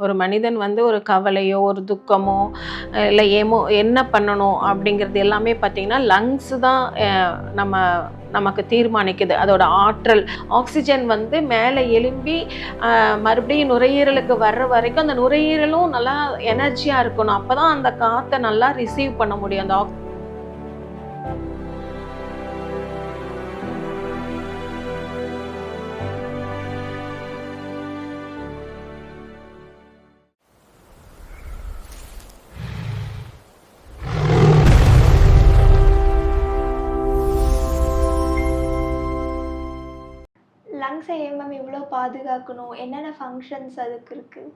ஒரு மனிதன் வந்து ஒரு கவலையோ ஒரு துக்கமோ இல்லை என்ன பண்ணணும் அப்படிங்கிறது எல்லாமே பார்த்திங்கன்னா லங்ஸு தான் நம்ம நமக்கு தீர்மானிக்குது. அதோட ஆற்றல் ஆக்சிஜன் வந்து மேலே எழும்பி மறுபடியும் நுரையீரலுக்கு வர்ற வரைக்கும் அந்த நுரையீரலும் நல்லா எனர்ஜியாக இருக்கணும். அப்போ தான் அந்த காற்றை நல்லா ரிசீவ் பண்ண முடியும். அந்த லங்ஸை மேம் இவ்வளோ பாதுகாக்கணும்? என்னென்ன ஃபங்க்ஷன்ஸ் அதுக்கு இருக்குது?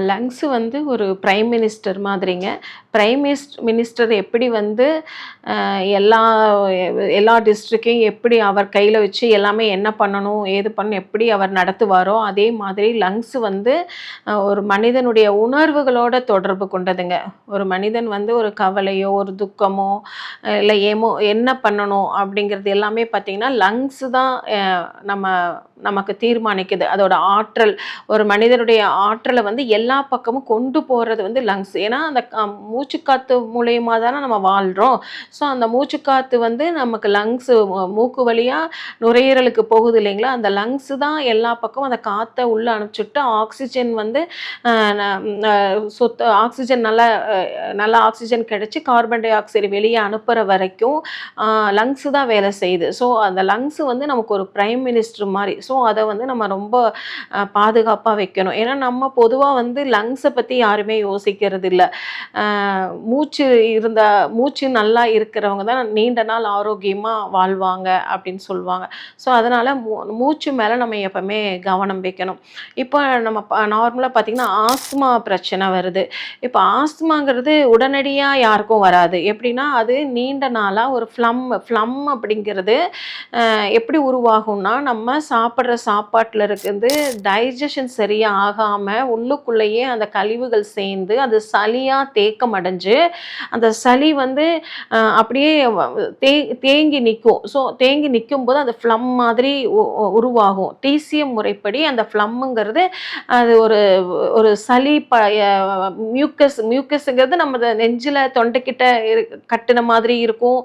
லங்ஸு வந்து ஒரு பிரைம் மினிஸ்டர் மாதிரிங்க. மினிஸ்டர் எப்படி வந்து எல்லா எல்லா டிஸ்ட்ரிக்கையும் எப்படி அவர் கையில் வச்சு எல்லாமே என்ன பண்ணணும் ஏது பண்ணணும் எப்படி அவர் நடத்துவாரோ அதே மாதிரி லங்ஸு வந்து ஒரு மனிதனுடைய உணர்வுகளோட தொடர்பு கொண்டதுங்க. ஒரு மனிதன் வந்து ஒரு கவலையோ ஒரு துக்கமோ இல்லை என்ன பண்ணணும் அப்படிங்கிறது எல்லாமே பார்த்திங்கன்னா லங்ஸு தான் நமக்கு தீர்மானிக்குது. அதோட ஆற்றல் ஒரு மனிதனுடைய ஆற்றலை வந்து எல்லா பக்கமும் கொண்டு போகிறது வந்து லங்ஸ். ஏன்னா அந்த மூச்சுக்காற்று மூலயமா தானே நம்ம வாழ்கிறோம். ஸோ அந்த மூச்சுக்காற்று வந்து நமக்கு லங்ஸு மூக்கு வழியாக நுரையீரலுக்கு போகுது இல்லைங்களா, அந்த லங்ஸு தான் எல்லா பக்கமும் அந்த காற்றை உள்ளே அனுப்பிச்சுட்டு ஆக்சிஜன் வந்து ஆக்சிஜன் நல்லா ஆக்சிஜன் கிடைச்சி கார்பன் டை ஆக்சைடு வெளியே அனுப்புகிற வரைக்கும் லங்ஸு தான் வேலை செய்யுது. ஸோ அந்த லங்ஸு வந்து நமக்கு ஒரு பிரைம் மினிஸ்டர் மாதிரி. ஸோ அதை வந்து நம்ம ரொம்ப பாதுகாப்பாக வைக்கணும். ஏன்னா நம்ம பொதுவாக வந்து லங்ஸை பற்றி யாருமே யோசிக்கிறது இல்லை. மூச்சு நல்லா இருக்கிறவங்க தான் நீண்ட நாள் ஆரோக்கியமாக வாழ்வாங்க அப்படின்னு சொல்லுவாங்க. ஸோ அதனால் மூச்சு மேலே நம்ம எப்பவுமே கவனம் வைக்கணும். இப்போ நம்ம நார்மலாக பார்த்திங்கன்னா ஆஸ்துமா பிரச்சனை வருது. இப்போ ஆஸ்துமாங்கிறது உடனடியாக யாருக்கும் வராது. எப்படின்னா அது நீண்ட நாளாக ஒரு ஃப்ளம் அப்படிங்கிறது எப்படி உருவாகும்னா நம்ம சாப்பிட்ற சாப்பாட்டில் இருக்குது டைஜஷன் சரியாக ஆகாமல் உள்ளுக்குள்ளேயே அந்த கழிவுகள் சேர்ந்து அது சளியாக தேக்கம் அடைஞ்சு அந்த சளி வந்து அப்படியே தேங்கி நிற்கும். ஸோ தேங்கி நிற்கும் போது அது ஃப்ளம் மாதிரி உருவாகும். டிசிஎம் முறைப்படி அந்த ஃப்ளம்முங்கிறது அது ஒரு சளி மியூக்கஸ்ங்கிறது நம்ம நெஞ்சில் தொண்டைக்கிட்ட கட்டின மாதிரி இருக்கும்,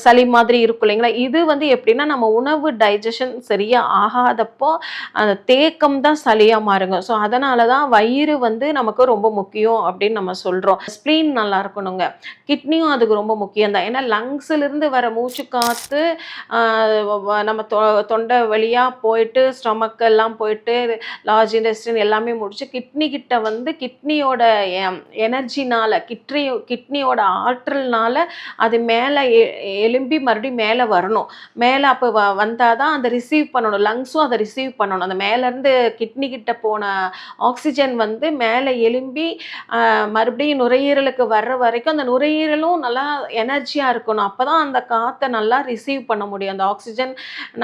சளி மாதிரி இருக்கும் இல்லைங்களா. இது வந்து எப்படின்னா நம்ம உணவு டைஜஷன் சரியாக ஆகாதப்போ அந்த தேக்கம் தான் சளியாக மாறுங்க. ஸோ அதனால தான் வயிறு வந்து நமக்கு ரொம்ப முக்கியம் அப்படின்னு நம்ம சொல்கிறோம். ஸ்ப்ளீன் நல்லா இருக்கணுங்க. கிட்னியும் அதுக்கு ரொம்ப முக்கியம் தான். ஏன்னா லங்ஸிலிருந்து வர மூச்சு காற்று நம்ம தொண்டை வழியாக போயிட்டு ஸ்டொமக்கெல்லாம் போயிட்டு லார்ஜ் இன்டெஸ்டைன் எல்லாமே முடிச்சு கிட்னி கிட்ட வந்து கிட்னியோட எனர்ஜினால் கிட்னியோட ஆற்றல்னால அது மேலே எழும்பி மறுபடியும் மேலே வரணும். மேலே அப்போ வந்தால் தான் அதை ரிசீவ் பண்ணணும். லங்ஸும் அதை ரிசீவ் பண்ணணும். அந்த மேலேருந்து கிட்னி கிட்ட போன ஆக்சிஜன் வந்து மேலே எழும்பி மறுபடியும் நுரையீரலுக்கு வர்ற வரைக்கும் அந்த நுரையீரலும் நல்லா எனர்ஜியாக இருக்கணும். அப்போ தான் அந்த காற்றை நல்லா ரிசீவ் பண்ண முடியும். அந்த ஆக்சிஜன்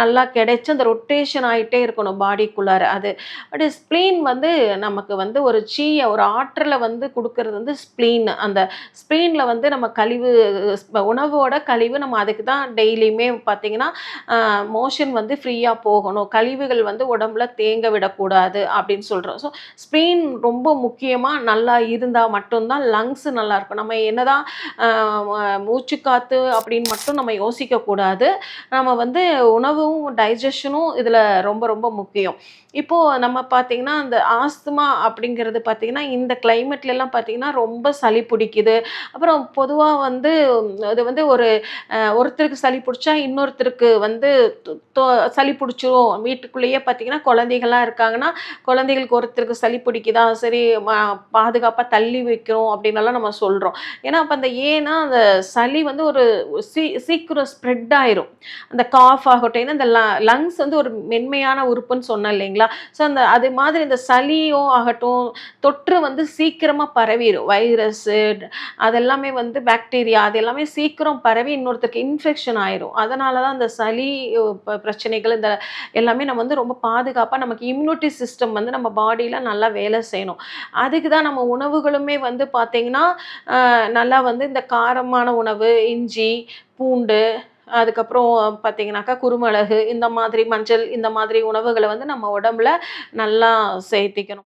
நல்லா கிடைச்சி அந்த ரொட்டேஷன் ஆகிட்டே இருக்கணும் பாடிக்குள்ளார. அது பட் ஸ்ப்ளீன் வந்து நமக்கு வந்து ஒரு ஆற்றலை வந்து கொடுக்கறது வந்து ஸ்ப்ளீன். அந்த ஸ்ப்ளீனில் வந்து நம்ம உணவோட கழிவு நம்ம அதுக்கு தான் டெய்லியுமே பார்த்திங்கன்னா மோஷன் வந்து ஃப்ரீயாக போகணும், கழிவுகள் வந்து உடம்புல தேங்க விடக்கூடாது அப்படின்னு சொல்கிறோம். ஸோ ஸ்ப்ளீன் ரொம்ப முக்கியமாக நல்லா இருந்தால் மட்டும்தான் லங்ஸு நல்லாயிருக்கும். நம்ம என்னதான் மூச்சுக்காற்று அப்படின்னு மட்டும் நம்ம யோசிக்கக்கூடாது. நம்ம வந்து உணவும் டைஜஷனும் இதில் ரொம்ப ரொம்ப முக்கியம். இப்போது நம்ம பார்த்திங்கன்னா அந்த ஆஸ்துமா அப்படிங்கிறது பார்த்திங்கன்னா இந்த கிளைமேட்லலாம் பார்த்திங்கன்னா ரொம்ப சளி பிடிக்குது. அப்புறம் பொதுவாக வந்து அது வந்து ஒருத்தருக்கு சளி பிடிச்சா இன்னொருத்தருக்கு வந்து சளி பிடிச்சிரும். வீட்டுக்குள்ளேயே பார்த்திங்கன்னா குழந்தைகள்லாம் இருக்காங்கன்னா குழந்தைகளுக்கு ஒருத்தருக்கு சளி பிடிக்குதா சரி பாதுகாப்பாக தள்ளி வைக்கிறோம் அப்படின்னலாம் நம்ம சொல்கிறோம். ஏன்னா அப்போ அந்த சளி வந்து ஒரு சீக்கிரம் ஸ்ப்ரெட் ஆயிரும். அந்த காஃப் ஆகட்டும். ஏன்னா இந்த லங்ஸ் வந்து ஒரு மென்மையான உறுப்புன்னு சொன்னேன் இல்லைங்களா. ஸோ அது மாதிரி இந்த சளியோ ஆகட்டும் தொற்று வந்து சீக்கிரமாக பரவிடும். வைரஸு அதெல்லாமே வந்து பாக்டீரியா அது எல்லாமே சீக்கிரம் பரவி இன்னொருத்தருக்கு இன்ஃபெக்ஷன் ஆயிரும். அதனால தான் இந்த சளி பிரச்சனைகள் இந்த எல்லாமே நம்ம வந்து ரொம்ப பாதுகாப்பாக நமக்கு இம்யூனிட்டி சிஸ்டம் வந்து நம்ம பாடியில் நல்லா வேலை செய்யணும். அதுக்கு தான் நம்ம உணவுகளுமே வந்து பார்த்திங்கன்னா நல்லா வந்து இந்த காரமான உணவு இஞ்சி பூண்டு அதுக்கப்புறம் பார்த்திங்கனாக்கா குருமிளகு இந்த மாதிரி மஞ்சள் இந்த மாதிரி உணவுகளை வந்து நம்ம உடம்புல நல்லா சேர்த்திக்கணும்.